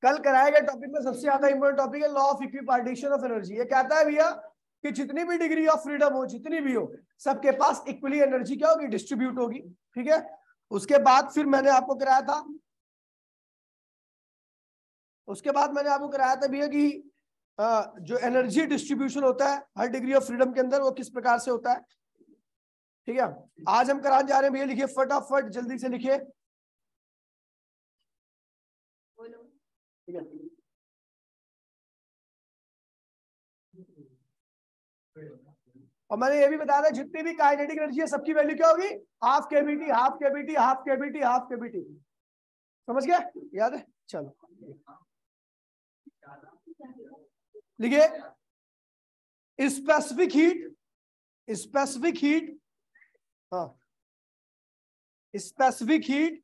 कल कराए गए टॉपिक में सबसे ज्यादा इंपॉर्टेंट टॉपिक है law of equipartition of energy. ये कहता है भैया कि जितनी भी डिग्री ऑफ फ्रीडम हो, जितनी भी हो, सबके पास इक्वली एनर्जी क्या होगी, डिस्ट्रीब्यूट होगी। ठीक है, उसके बाद फिर मैंने आपको कराया था, भैया कि जो एनर्जी डिस्ट्रीब्यूशन होता है हर डिग्री ऑफ फ्रीडम के अंदर वो किस प्रकार से होता है। ठीक है, आज हम कराने जा रहे हैं भैया, लिखिए फटाफट जल्दी से लिखिए। ठीक है, और मैंने ये भी बताया था जितनी भी काइनेटिक एनर्जी है सबकी वैल्यू क्या होगी, half KBT, half KBT, half KBT, half KBT. समझ गया, याद है? चलो लिखिए स्पेसिफिक हीट, स्पेसिफिक हीट, हाँ specific heat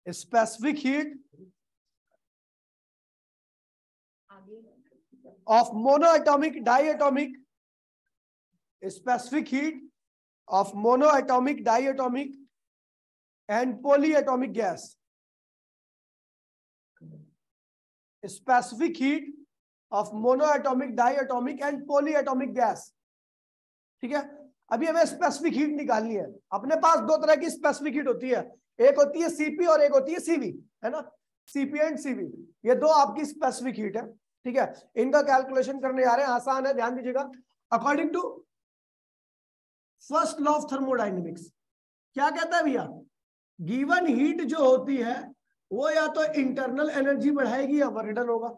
specific heat of monoatomic diatomic, specific heat of monoatomic diatomic and polyatomic gas, specific heat of monoatomic diatomic and polyatomic gas। ठीक है, अभी हमें स्पेसिफिक हीट निकालनी है। अपने पास दो तरह की स्पेसिफिक हीट होती है, एक होती है सीपी और एक होती है सीवी, है ना, सीपी एंड सीवी, ये दो आपकी स्पेसिफिक हीट है। ठीक है, इनका कैलकुलेशन करने जा रहे हैं, आसान है, ध्यान दीजिएगा। According to first law of thermodynamics क्या कहता है भैया, गिवन हीट जो होती है वो या तो इंटरनल एनर्जी बढ़ाएगी या वर्क डन होगा।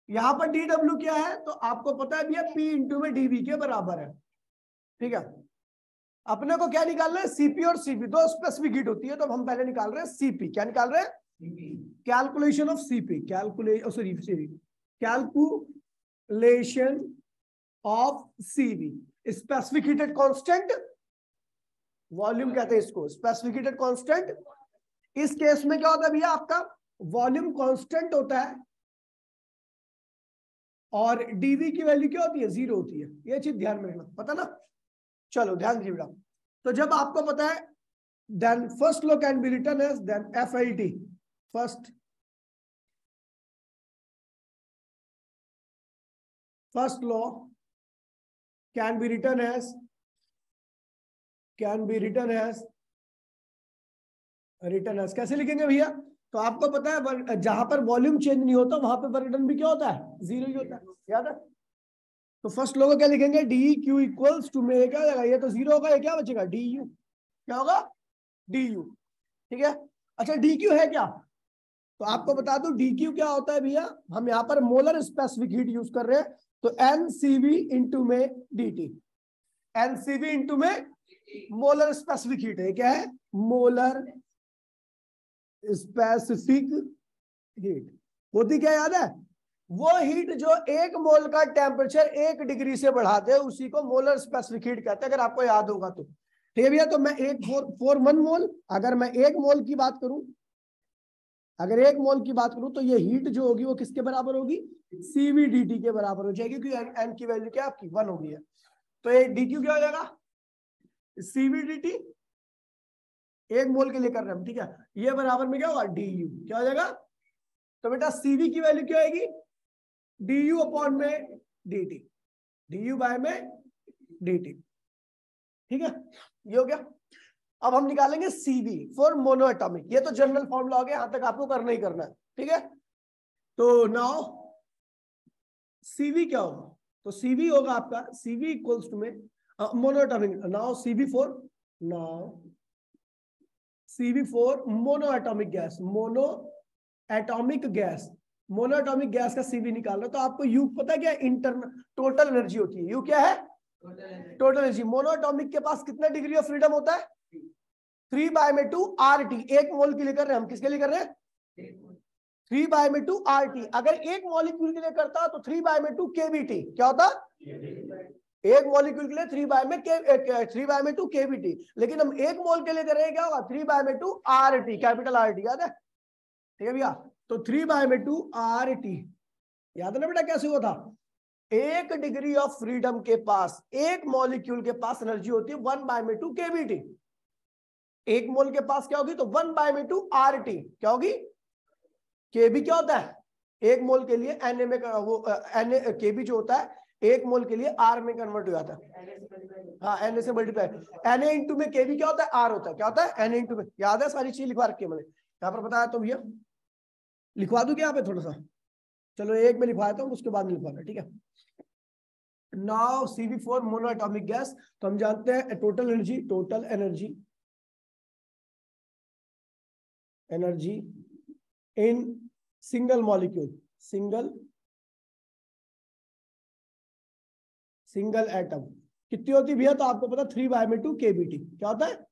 यहां पर डी डब्ल्यू क्या है तो आपको पता है भैया पी इंटू में डीवी के बराबर है। ठीक है, अपने को क्या निकालना है, सीपी और सीपी, दो स्पेसिफिक हीट होती है, तो हम पहले निकाल रहे हैं सीपी। क्या निकाल रहे हैं, calculation of CP, calculation of CV, specific heat at constant volume कहते हैं इसको, स्पेसिफिक हीट एट कांस्टेंट। इस केस में क्या होता है भैया, आपका वॉल्यूम कांस्टेंट होता है और डीवी की वैल्यू क्या होती है, 0 होती है। ये चीज ध्यान में रखना, पता ना। चलो ध्यान दीजिए बेटा, तो जब आपको पता है then first law can be written as then FLT, first law can be written as कैसे लिखेंगे भैया, तो आपको पता है जहां पर वॉल्यूम चेंज नहीं होता वहां पर वर्क डन भी क्या होता है, 0 ही होता है, याद है। तो फर्स्ट लॉ को क्या लिखेंगे, डी क्यू इक्वल्स टू में क्या हो जाएगा, ये तो 0 होगा, ये क्या बचेगा, डी यू, क्या होगा, डी यू। ठीक है, अच्छा डी क्यू है क्या, तो आपको बता दूं डी क्यू क्या होता है भैया, हम यहाँ पर मोलर स्पेसिफिक हीट यूज कर रहे हैं, तो एनसीवी इंटू में dt, एनसीवी इंटू में मोलर स्पेसिफिक हीट है, क्या है, मोलर स्पेसिफिक हीट होती क्या, याद है, वो हीट जो एक मोल का टेम्परेचर 1 डिग्री से बढ़ाते हैं उसी को मोलर स्पेसिफिक हीट कहते हैं, अगर आपको याद होगा तो। ठीक है भैया, तो मैं 1 मोल, अगर मैं 1 मोल की बात करूं, तो ये हीट जो होगी वो किसके बराबर होगी, CVDT के बराबर हो जाएगी, क्योंकि एन की वैल्यू क्या आपकी 1 हो गई है। तो ये DQ क्या हो जाएगा, CVDT 1 मोल के लिए कर रहे हैं हम। ठीक है, ये बराबर में क्या होगा, DU, क्या हो जाएगा, तो बेटा CV की वैल्यू क्या आएगी, DU अपॉन में DT, DU बाय में DT। ठीक है, ये हो गया। अब हम निकालेंगे CV फॉर मोनोएटॉमिक, ये तो जनरल फॉर्मूला हो गया, यहां तक आपको करना ही करना है। ठीक है, तो नाउ CV क्या होगा, तो CV होगा आपका CV इक्वल्स टू में monoatomic, now CV for monoatomic gas, monoatomic gas का CV निकालना, तो आपको U पता है क्या, इंटरनल टोटल एनर्जी होती है, U क्या है, टोटल एनर्जी। मोनोएटॉमिक के पास कितना डिग्री ऑफ फ्रीडम होता है, 3/2 RT, 1 मोल के लिए कर रहे हैं हम, किसके लिए कर रहे हैं, 3/2 RT। अगर 1 मॉलिक्यूल के लिए करता तो 3/2 KBT, क्या होता, 1 मॉलिक्यूल के लिए 3/2 KBT, लेकिन हम 1 मोल के लिए कर रहे हैं, क्या होगा, 3/2 RT, कैपिटल RT, याद है। ठीक है भैया, तो 3/2 RT, याद है ना बेटा कैसे हुआ था, 1 डिग्री ऑफ फ्रीडम के पास 1 मॉलिक्यूल के पास एनर्जी होती है 1/2 KBT। एक मोल के पास क्या होगी, तो 1/2 RT क्या होगी, Kb क्या होता है एक मोल के लिए Na में वो Kb जो होता है एक मोल के लिए R में कन्वर्ट हो जाता है, हाँ Na से मल्टीप्लाई, Na इंटू में Kb क्या होता है R होता है, क्या होता है Na इंटू में, याद है सारी चीज लिखवा रखी है मैंने यहाँ पर बताया, तो भैया लिखवा दूं क्या यहाँ पे थोड़ा सा, चलो एक में लिखवाता हूँ उसके बाद में लिखवाना, ठीक है। Now Cv4 mono atomic gas, तो हम जानते हैं total energy in single molecule, single atom कितनी होती भैया, तो आपको पता 3/2 kBT क्या होता है,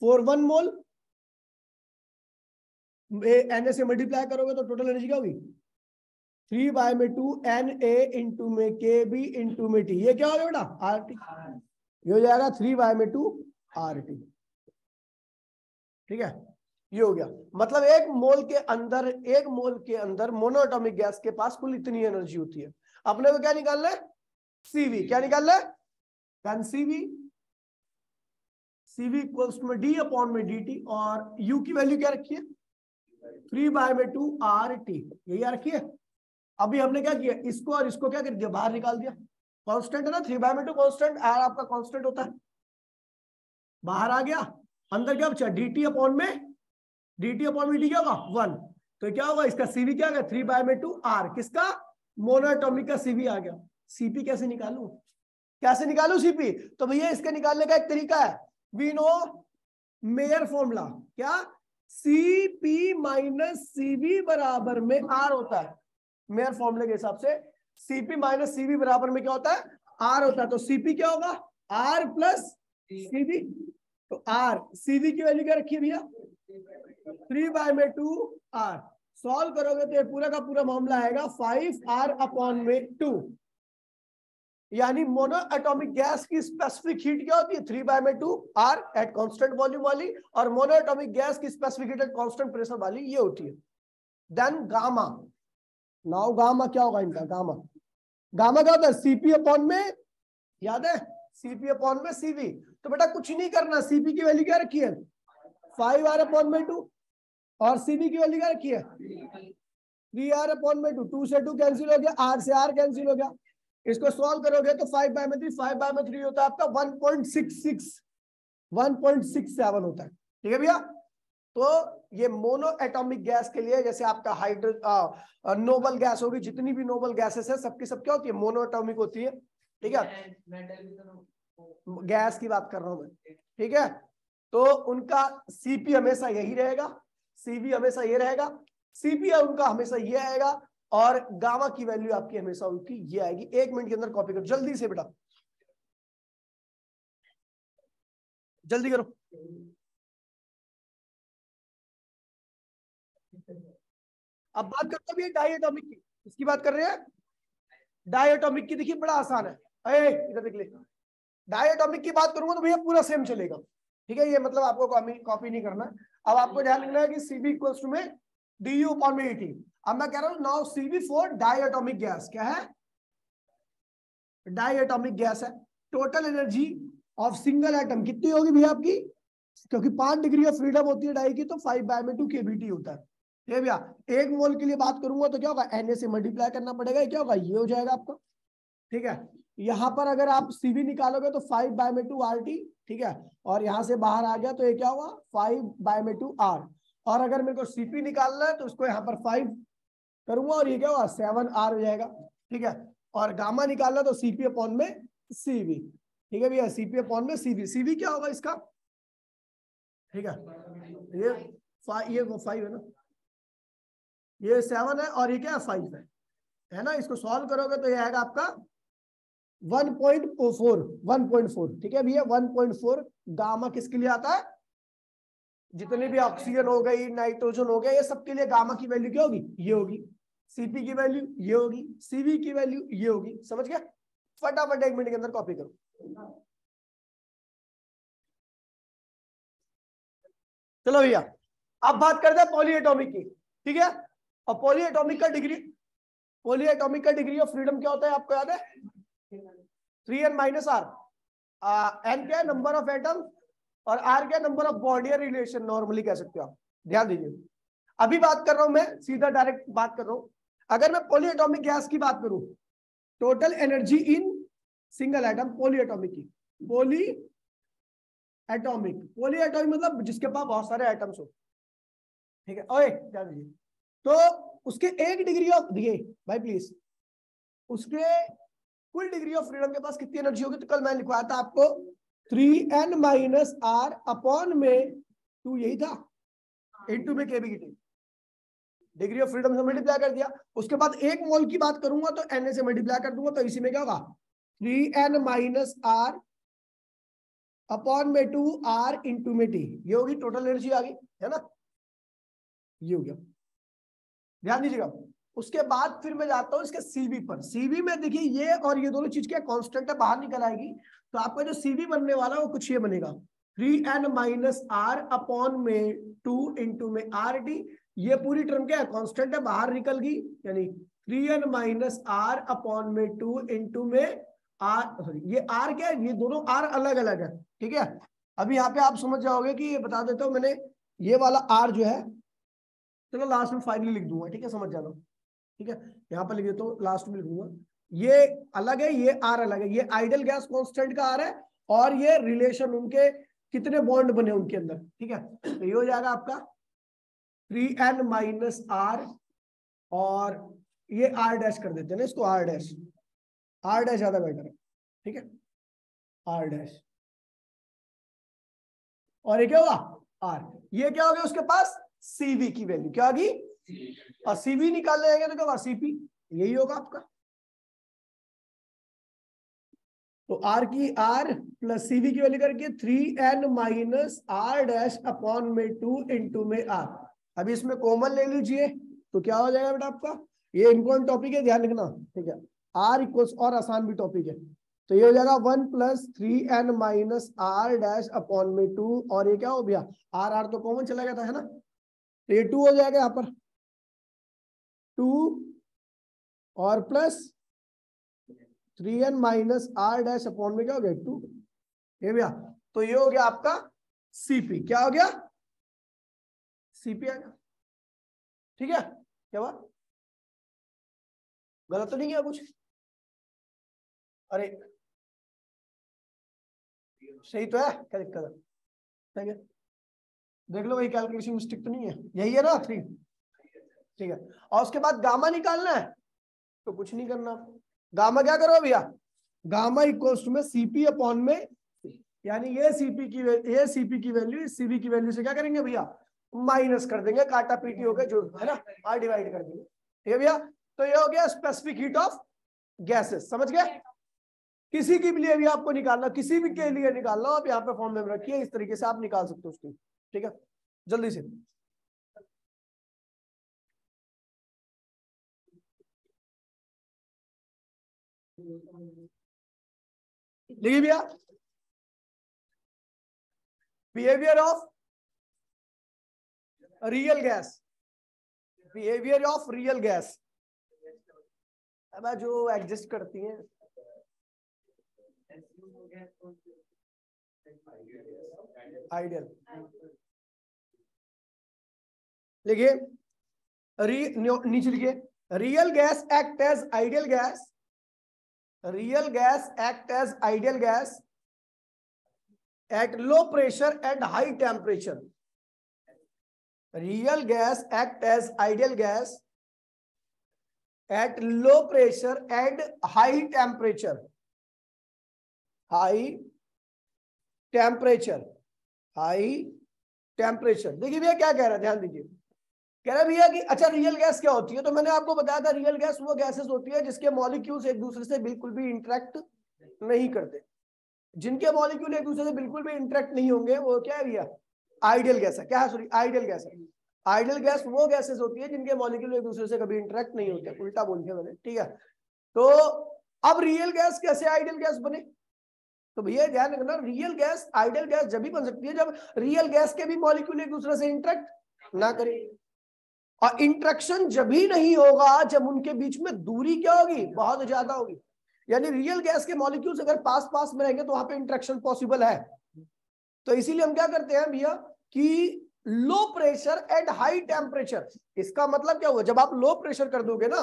1 मोल Na से मल्टीप्लाई करोगे तो टोटल एनर्जी क्या होगी 3/2 Na इंटू में Kb इंटू में T, ये क्या हो गया बेटा RT, ये हो जाएगा 3/2 RT, ठीक है। ये हो गया, मतलब एक मोल के अंदर मोनोएटॉमिक गैस के पास कुल इतनी एनर्जी होती है। अपने को क्या निकालना है, Cv, क्या निकालना है, Cv इक्वल्स टू D/dt, और U की वैल्यू क्या रखी है 3/2 RT, यही रखी है। अभी हमने क्या किया, इसको और इसको क्या कर दिया, बाहर निकाल दिया, कांस्टेंट है ना 3/2 कांस्टेंट, R आपका कांस्टेंट होता है, बाहर आ गया, अंदर क्या बचा dt अपॉन में dt क्या होगा 1, तो क्या होगा इसका Cv क्या आ गया 3/2 R, किसका मोनोएटॉमिक का Cv आ गया। Cp कैसे निकालूं Cp, तो भैया इसके निकालने का एक तरीका है, वी नो मेयर फॉर्मूला, क्या Cp माइनस Cv बराबर में R होता है, मेयर फॉर्मूले के हिसाब से Cp माइनस Cv बराबर में क्या होता है R होता है, तो Cp क्या होगा R प्लस Cv, तो R Cv की वैल्यू क्या रखी है भैया 3/2 R, सॉल्व करोगे तो ये पूरा का पूरा मामला आएगा 5R/2, यानी मोनो एटॉमिक गैस की स्पेसिफिक हीट क्या होती है 3/2 R एट कांस्टेंट वॉल्यूम वाली, और मोनो एटॉमिक गैस की specific heat at constant pressure वाली ये होती है। देन गामा, नाउ गामा क्या होगा इनका, गामा क्या होता है Cp/, में याद है Cp/में Cv, तो बेटा कुछ नहीं करना, Cp की वैल्यू क्या रखी है 5R/2, और Cv की वैल्यू क्या रखी है 3R/2, 2 से 2 कैंसिल हो गया, R से R कैंसिल हो गया, इसको सॉल्व करोगे तो 5/3 होता है आपका 1.67 होता है, ठीक है भैया। तो ये मोनो एटॉमिक गैस के लिए, जैसे आपका नोबल गैस होगी, जितनी भी नोबल गैसेस है सबकी सब क्या होती है मोनो एटॉमिक होती है, ठीक है, गैस की बात कर रहा हूं मैं, ठीक है। तो उनका Cp हमेशा यही रहेगा, Cv हमेशा ये रहेगा, Cp उनका हमेशा ये आएगा, और गामा की वैल्यू आपकी हमेशा उनकी ये आएगी। 1 मिनट के अंदर कॉपी करो जल्दी से बेटा, जल्दी करो। अब बात करते हैं डायएटॉमिक की, इसकी बात कर रहे हैं डायएटॉमिक की, देखिए बड़ा आसान है, इधर देख ले, डायएटॉमिक की बात करूंगा तो भैया पूरा सेम चलेगा, ठीक है, ये मतलब आपको कॉपी नहीं करना। अब आपको ध्यान रखना है कि Cv इक्वल्स टू में du/dt। अब मैं कह रहा हूं नाउ Cv4 डायएटॉमिक गैस, क्या है डायएटॉमिक गैस है, total energy of single atom कितनी होगी भैया आपकी, क्योंकि 5 डिग्री ऑफ फ्रीडम होती है डाई की, तो 5/2 kBT होता है, ये भैया। एक मोल के लिए बात करूंगा तो क्या होगा Na से मल्टीप्लाई करना पड़ेगा, क्या होगा ये हो जाएगा आपका, ठीक है। यहां पर अगर आप Cv निकालोगे तो 5/2 RT, ठीक है, और यहां से बाहर आ गया तो ये क्या होगा 5/2 R, और अगर मेरे को Cp निकालना है तो उसको यहाँ पर 5 करूंगा और ये क्या होगा 7R हो जाएगा, ठीक है। और गामा निकालना तो Cp/, में Cv, ठीक है भैया, Cp/, में Cv क्या होगा इसका, ठीक है, ये वो 5 है ना, ये 7 है और ये क्या है 5 है ना, इसको सॉल्व करोगे तो ये आएगा आपका 1.4, ठीक है भैया 1.4। गामा किसके लिए आता है, जितने भी ऑक्सीजन हो गई, नाइट्रोजन हो गया, ये सबके लिए गामा की वैल्यू क्या होगी ये होगी, Cp की वैल्यू ये होगी, Cv की वैल्यू ये होगी, समझ गया। फटाफट 1 मिनट के अंदर कॉपी करो। चलो भैया अब बात करते हैं पॉलीएटॉमिक की, ठीक है। और पॉलीएटॉमिक का डिग्री ऑफ फ्रीडम क्या होता है आपको याद है 3n - R, n क्या है नंबर ऑफ एटम, और आर क्या, नंबर ऑफ बॉन्ड या रिलेशन नॉर्मली कह सकते हो आप। ध्यान दीजिए, अभी बात कर रहा हूं मैं, सीधा डायरेक्ट बात कर रहा हूं। अगर मैं पॉली एटॉमिक गैस की बात करूं, total energy in single atom, poly atomic की, पॉली एटॉमिक, पॉली एटॉमिक मतलब जिसके पास बहुत सारे एटम्स हो, ठीक है। ओए ध्यान दीजिए, तो उसके 1 डिग्री ऑफ, दिए भाई प्लीज, उसके कुल डिग्री ऑफ फ्रीडम के पास कितनी एनर्जी होगी, तो कल मैंने लिखवाया था आपको 3n माइनस आर अपॉन में 2, यही था, इनटू में केबी की टी, डिग्री ऑफ फ्रीडम से मल्टीप्लाई कर दिया। उसके बाद 1 मोल की बात करूंगा तो एन से मल्टीप्लाई कर दूंगा, तो इसी में क्या होगा, 3n माइनस आर अपॉन में 2 आर इंटू में टी, ये होगी टोटल एनर्जी आ गई, है ना, ये हो गया। ध्यान दीजिएगा, उसके बाद फिर मैं जाता हूं इसके सीवी पर। सीवी में देखिए ये और ये दोनों चीज क्या कांस्टेंट है, बाहर निकल आएगी, तो आपका जो सीवी बनने वाला है वो कुछ ये बनेगा, 3n माइनस आर अपॉन में 2 इंटू में आर टी। ये पूरी टर्म क्या है, कांस्टेंट है, बाहर निकल गई, यानी 3n माइनस आर अपॉन में 2 इंटू में आर, सॉरी ये आर क्या है, ये दोनों आर अलग अलग है, ठीक है। अभी यहाँ पे आप समझ जाओगे कि ये बता देता हूं मैंने, ये वाला आर जो है, चलो लास्ट में फाइनली लिख दूंगा, ठीक है, समझ जाना, ठीक है, यहाँ पर लिख देता हूँ, लास्ट में लिख दूंगा, ये अलग है, ये आर अलग है, ये आइडियल गैस कांस्टेंट का आर है, और ये रिलेशन उनके कितने बॉन्ड बने उनके अंदर, ठीक है। तो ये हो जाएगा आपका 3n माइनस आर, और ये आर डैश कर देते हैं ना इसको, आर डैश, आर डैश ज्यादा बेटर है, ठीक है, आर डैश, और ये क्या होगा आर, ये क्या हो गया उसके पास सीवी की वैल्यू क्या होगी, और सीवी निकालने आएंगे तो क्या होगा सीपी, यही होगा आपका। तो आर की आर प्लस सीवी की वैल्यू करके 3n minus R dash upon में 2 इंटू में आर। अभी इसमें कॉमन ले लीजिए तो क्या हो जाएगा बेटा आपका, ये इंपॉर्टेंट टॉपिक है, ध्यान रखना, ठीक है, आर इक्वल्स, और आसान भी टॉपिक है, तो ये हो जाएगा 1 plus 3n minus R dash upon में 2, और ये क्या हो गया, आर आर तो कॉमन चला गया था, है ना, तो ये 2 हो जाएगा यहाँ पर, 2 और plus 3n minus R dash upon में क्या हो गया 2, ये भैया, तो ये हो गया आपका सीपी, क्या हो गया सीपी आ गया, ठीक है। क्या बात, गलत तो नहीं किया कुछ, अरे सही तो है, क्या दिक्कत है, ठीक है, देख लो, वही कैलकुलेशन मिस्टेक तो नहीं है, यही है ना 3, ठीक है। और उसके बाद गामा निकालना है, तो कुछ नहीं करना, गामा क्या करो भैया, गामा इक्वल्स टू में सीपी अपॉन में, यानी ये सीपी की, ये सीपी की वैल्यू सीवी की वैल्यू से क्या करेंगे भैया, माइनस कर देंगे, काटा पीटी हो गया जो है ना, आर डिवाइड कर देंगे, ठीक है भैया। तो ये हो गया स्पेसिफिक हीट ऑफ गैसेस, समझ गए, किसी की लिए भी आपको निकालना, किसी भी के लिए निकालना, आप यहाँ पे फॉर्म में रखिए, इस तरीके से आप निकाल सकते हो उसकी, ठीक है, जल्दी से देखिए भैया, behaviour of real gas, behaviour of real gas, अब जो एग्जिस्ट करती हैं, आइडियल, लिखिए, नीचे लिखिए, real gas act as ideal gas, real gas act as ideal gas at low pressure and high temperature, real gas act as ideal gas at low pressure and high temperature, high temperature, high temperature। देखिए भैया क्या कह रहा है, ध्यान दीजिए, कह रहा है भैया कि अच्छा रियल गैस क्या होती है, तो मैंने आपको बताया था रियल गैस वो गैसेस होती है जिसके मॉलिक्यूल्स एक दूसरे से बिल्कुल भी इंटरेक्ट नहीं करते, जिनके मॉलिक्यूल एक दूसरे से बिल्कुल भी इंटरेक्ट नहीं होंगे वो क्या है भैया, आइडियल गैस है, क्या है, सॉरी आइडियल गैस है। आइडियल गैस वो गैसेस होती है जिनके मॉलिक्यूल एक दूसरे से कभी इंटरेक्ट नहीं होते, उल्टा बोल दिया मैंने, ठीक है। तो अब रियल गैस कैसे आइडियल गैस बने, तो भैया ध्यान रखना, रियल गैस आइडियल गैस जब भी बन सकती है जब रियल गैस के भी मॉलिक्यूल एक दूसरे से इंटरेक्ट ना करें, और इंटरेक्शन जब भी नहीं होगा जब उनके बीच में दूरी क्या होगी, बहुत ज्यादा होगी, यानी रियल गैस के मॉलिक्यूल्स अगर पास पास में रहेंगे तो वहां पे इंटरेक्शन पॉसिबल है, तो इसीलिए हम क्या करते हैं भैया कि low pressure at high temperature, इसका मतलब क्या हुआ, जब आप लो प्रेशर कर दोगे ना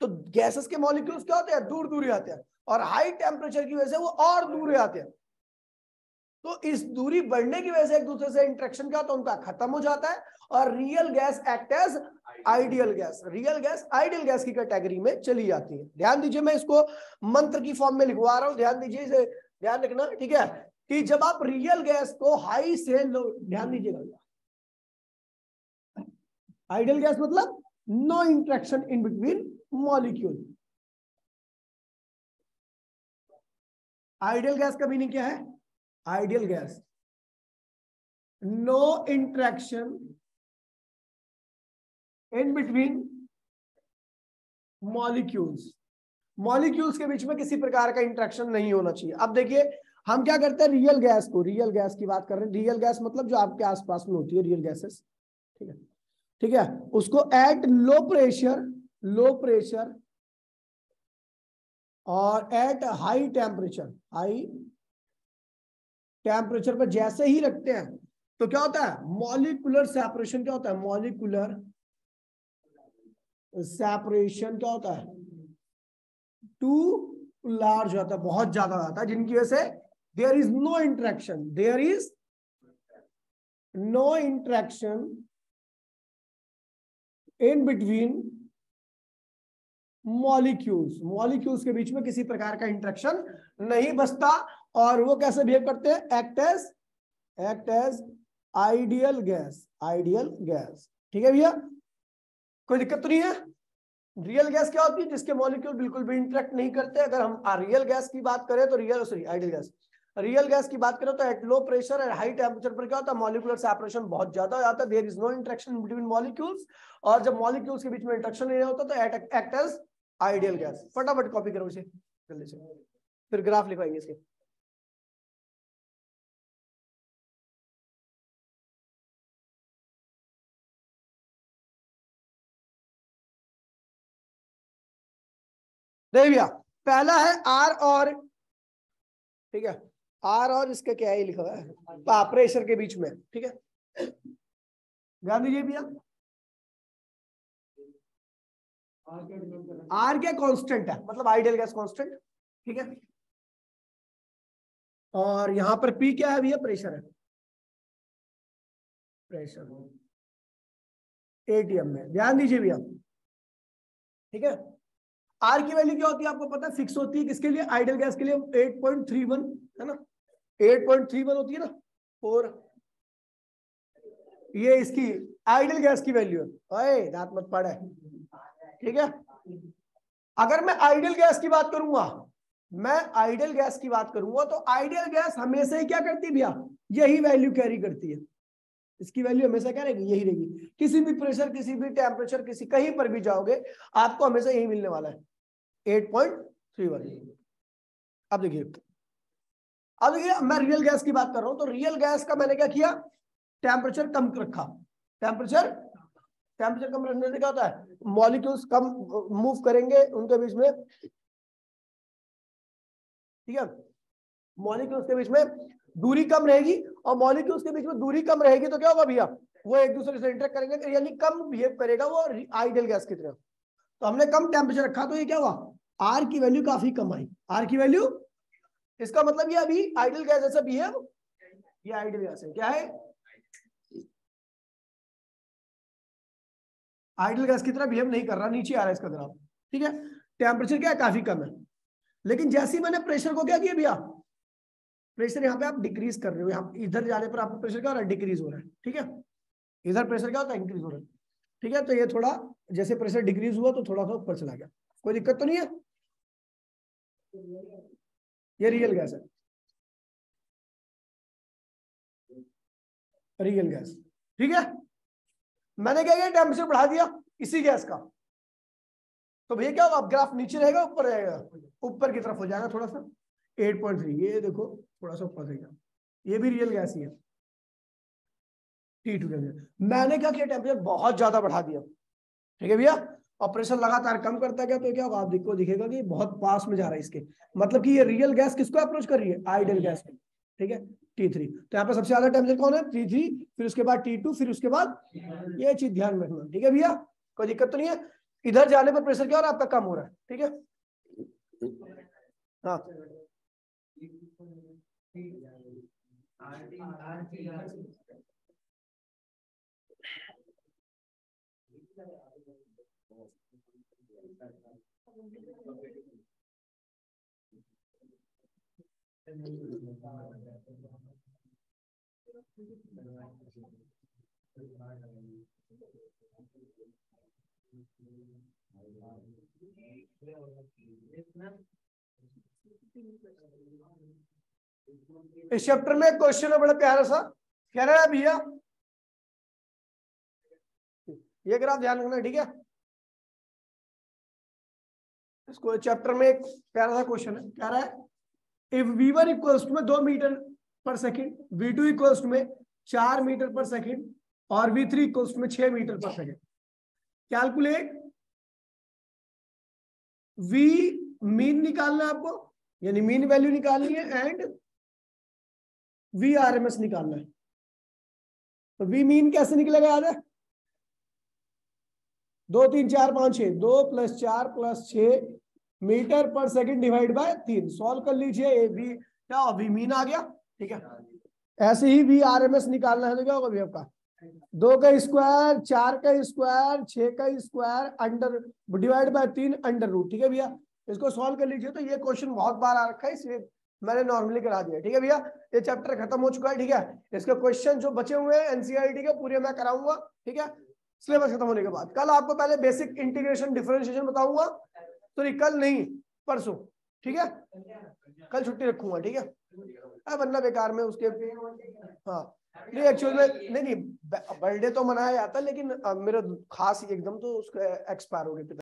तो गैसेस के मॉलिक्यूल्स क्या होते हैं, दूर दूर आते हैं, और हाई टेम्परेचर की वजह से वो और दूर आते हैं। तो इस दूरी बढ़ने की वजह से एक दूसरे से इंटरेक्शन क्या होता है, उनका खत्म हो जाता है, और real gas act as ideal gas, real gas ideal gas की कैटेगरी में चली जाती है। ध्यान दीजिए, मैं इसको मंत्र की फॉर्म में लिखवा रहा हूं, ध्यान दीजिए, इसे ध्यान रखना, ठीक है, कि जब आप रियल गैस को हाई से लो, ध्यान दीजिएगा, आइडियल गैस मतलब no interaction in between molecule. Ideal gas का मीनिंग क्या है, ideal gas no interaction in between molecules, molecules के बीच में किसी प्रकार का इंटरेक्शन नहीं होना चाहिए। अब देखिए हम क्या करते हैं, रियल गैस को, रियल गैस की बात कर रहे हैं, रियल गैस मतलब जो आपके आसपास में होती है रियल गैसेस, ठीक है, ठीक है, उसको at low pressure, low pressure और at high temperature, high temperature पर जैसे ही रखते हैं तो क्या होता है, मॉलिक्यूलर सेपरेशन क्या होता है, मॉलिक्यूलर सेपरेशन क्या होता है, टू लार्ज होता है, बहुत ज्यादा होता है, जिनकी वजह से there is no interaction, there is no interaction in between molecules, molecules के बीच में किसी प्रकार का इंटरेक्शन नहीं बचता, और वो कैसे बिहेव करते हैं, act as ideal gas, ideal gas, ठीक है भैया, कोई दिक्कत तो नहीं है। रियल गैस क्या होती है, जिसके मॉलिक्यूल बिल्कुल भी इंटरेक्ट नहीं करते। अगर हम रियल गैस की बात करें तो आइडियल गैस, रियल गैस की बात करें तो eight low pressure and high temperature पर क्या होता है, मॉलिक्यूलर सेपरेशन बहुत ज्यादा हो जाता है, there is no interaction between molecules, और जब मॉलिक्यूल्स के बीच में इंटरेक्शन नहीं होता तो एक्ट एज आइडियल गैस। फटाफट कॉपी करो इसे जल्दी से, फिर ग्राफ लिखवाएंगे इसके। देखिए भैया, पहला है आर और, ठीक है, आर और इसका क्या है लिखा हुआ है, प्रेशर के बीच में, ठीक है, ध्यान दीजिए भैया, आर क्या कांस्टेंट है, मतलब आइडियल गैस कांस्टेंट, ठीक है, और यहां पर पी क्या है भैया, प्रेशर है, प्रेशर एटीएम में, ध्यान दीजिए भैया, ठीक है। आर की वैल्यू क्या होती है आपको पता है, फिक्स होती है, किसके लिए, आइडियल गैस के लिए 8.31 है ना, 8.31 होती है ना, और ये इसकी आइडियल गैस की वैल्यू है, दांत मत पड़ा है, ठीक है। अगर मैं आइडियल गैस की बात करूंगा, मैं आइडियल गैस की बात करूंगा तो आइडियल गैस हमेशा ही क्या करती है भैया, यही वैल्यू कैरी करती है, इसकी वैल्यू हमेशा क्या रहेगी, यही रहेगी, किसी भी प्रेशर, किसी भी टेम्परेचर, किसी कहीं पर भी जाओगे आपको हमेशा यही मिलने वाला है, 8.31। अब देखिए मैं रियल गैस की बात कर रहा हूं, तो रियल गैस का मैंने क्या किया, टेम्परेचर कम रखा, टेम्परेचर कम रखने से क्या होता है, मॉलिक्यूल्स कम मूव करेंगे उनके बीच में, ठीक है, मॉलिक्यूल्स के बीच में दूरी कम रहेगी, और मॉलिक्यूल्स के बीच में दूरी कम रहेगी तो क्या होगा भैया, वो एक दूसरे से इंटरेक्ट करेंगे, यानी कम बिहेव करेगा वो आइडियल गैस की तरह। तो हमने कम टेम्परेचर रखा तो ये क्या हुआ, आर की वैल्यू काफी कम आई, आर की वैल्यू, इसका मतलब ये अभी आइडियल गैस जैसा बिहेव, ये आइडियल गैस है, क्या है, आइडियल गैस की तरह बिहेव नहीं कर रहा, नीचे आ रहा है इसका ग्राफ, ठीक है, टेम्परेचर क्या है, काफी कम है, लेकिन जैसे ही मैंने प्रेशर को क्या किया भैया, प्रेशर यहाँ पे आप डिक्रीज कर रहे हो, यहाँ इधर जाने पर आपका प्रेशर क्या हो रहा है, डिक्रीज हो रहा है, ठीक है, इधर प्रेशर क्या होता है, इंक्रीज हो रहा है, ठीक है, तो ये थोड़ा जैसे प्रेशर डिक्रीज हुआ तो थोड़ा सा ऊपर चला गया, कोई दिक्कत तो नहीं है, ये रियल गैस है, रियल गैस, ठीक है। मैंने क्या किया, टेम्परेचर बढ़ा दिया इसी गैस का, तो भैया क्या होगा, अब ग्राफ नीचे रहेगा ऊपर रहेगा, ऊपर की तरफ हो जाएगा थोड़ा सा, 8.3, ये देखो थोड़ा सा ऊपर रहेगा, ये भी रियल गैस ही है, T2 मैंने क्या किया, टेम्परेचर बहुत ज्यादा बढ़ा दिया, ठीक है भैया, और प्रेशर लगातार कम करता गया, तो क्या होगा, आपको दिखेगा कि बहुत पास में जा रहा है इसके, मतलब कि ये रियल गैस किसको अप्रोच कर रही है, आइडियल गैस को, ठीक है। T3। तो यहाँ पे सबसे ज्यादा टेम्परेचर कौन है? T3, फिर उसके बाद T2, फिर उसके बाद ये चीज ध्यान में रखना। ठीक है भैया, कोई दिक्कत तो नहीं है? इधर जाने पर प्रेशर क्या हो रहा है? आपका कम हो रहा है। ठीक है, हाँ इस चैप्टर में क्वेश्चन है बड़ा प्यारा सा, कह रहा है भैया, ये ग्राफ ध्यान रखना, ठीक है? इसको चैप्टर में एक प्यारा सा क्वेश्चन है, कह रहा है इफ V1 इक्वल्स टू में 2 मीटर पर सेकंड, V2 इक्वल्स टू में 4 मीटर पर सेकंड और V3 इक्वल्स टू में 6 मीटर पर सेकंड, कैलकुलेट V मीन निकालना है आपको, यानी मीन वैल्यू निकालनी है, एंड V RMS निकालना है। तो V मीन कैसे निकलेगा याद है? 2 3 4 5 6, 2 + 4 + 6 मीटर पर सेकंड डिवाइड बाय 3, सॉल्व कर लीजिए। ये V क्या V मीन आ गया। ठीक है, ऐसे ही V RMS निकालना है तो क्या होगा भैया आपका? 2 का स्क्वायर, 4 का स्क्वायर, 6 का square under divide by 3 under root. ठीक है भैया, इसको सॉल्व कर लीजिए। तो ये क्वेश्चन बहुत बार आ रखा है, इसलिए मैंने नॉर्मली करा दिया। ठीक है भैया, ये चैप्टर खत्म हो चुका है। ठीक है, इसके क्वेश्चन जो बचे हुए हैं एनसीईआरटी के पूरे मैं कराऊंगा। ठीक है, सिलेबस खत्म होने के बाद। कल आपको पहले बेसिक इंटीग्रेशन डिफरेंशिएशन बताऊंगा, तो कल नहीं परसों। ठीक है, कल छुट्टी रखूंगा। ठीक है, वरना बेकार में उसके, हाँ नहीं एक्चुअल में नहीं बर्थडे तो मनाया जाता है, लेकिन मेरा खास एकदम तो उसका एक्सपायर हो गया।